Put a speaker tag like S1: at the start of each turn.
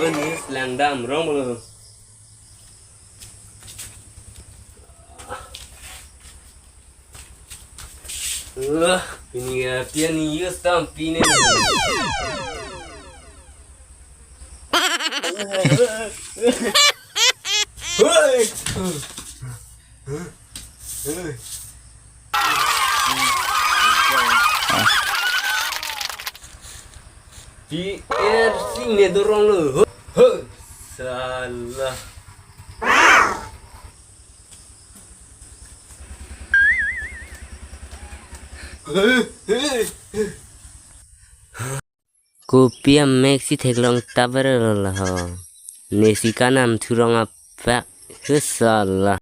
S1: ini selendam rong lo. Ini ya pian ini stam pine. Di air sini dorong lo. Salah. Kopi Maxi teglong tabar lah. Nesi kanam turong apa? Salah.